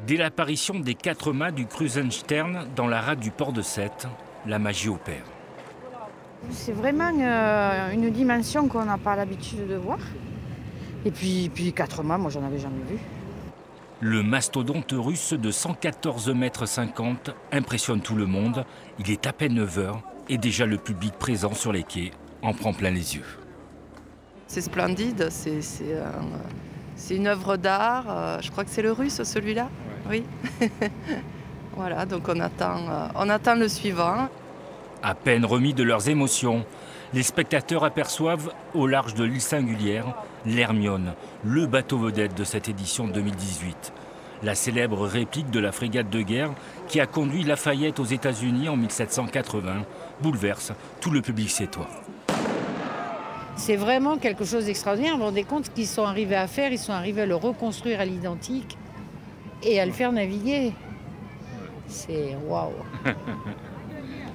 Dès l'apparition des 4 mâts du Krusenstern dans la rade du port de Sète, la magie opère. C'est vraiment une dimension qu'on n'a pas l'habitude de voir. Et puis 4 mâts, moi j'en avais jamais vu. Le mastodonte russe de 114,50 mètres impressionne tout le monde. Il est à peine 9 heures et déjà le public présent sur les quais en prend plein les yeux. C'est splendide, c'est une œuvre d'art. Je crois que c'est le russe celui-là. Oui. Voilà, donc on attend le suivant. À peine remis de leurs émotions, les spectateurs aperçoivent au large de l'île Singulière l'Hermione, le bateau vedette de cette édition 2018. La célèbre réplique de la frégate de guerre qui a conduit Lafayette aux États-Unis en 1780 bouleverse tout le public sétois. C'est vraiment quelque chose d'extraordinaire. Vous vous rendez compte ce qu'ils sont arrivés à faire? Ils sont arrivés à le reconstruire à l'identique et à le faire naviguer. C'est waouh!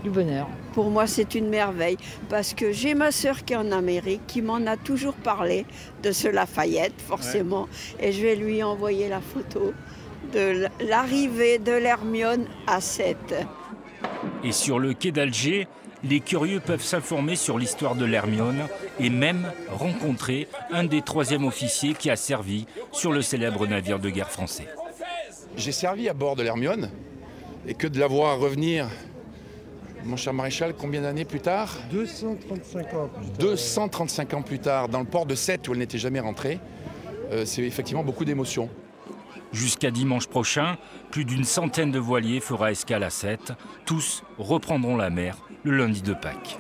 Du bonheur. Pour moi, c'est une merveille parce que j'ai ma sœur qui est en Amérique, qui m'en a toujours parlé de ce Lafayette, forcément. Ouais. Et je vais lui envoyer la photo de l'arrivée de l'Hermione à Sète. Et sur le quai d'Alger, les curieux peuvent s'informer sur l'histoire de l'Hermione et même rencontrer un des 3e officiers qui a servi sur le célèbre navire de guerre français. J'ai servi à bord de l'Hermione et que de la voir revenir, mon cher maréchal, combien d'années plus tard? 235 ans plus tard. 235 ans plus tard, dans le port de Sète où elle n'était jamais rentrée. C'est effectivement beaucoup d'émotions. Jusqu'à dimanche prochain, plus d'une centaine de voiliers fera escale à Sète. Tous reprendront la mer le lundi de Pâques.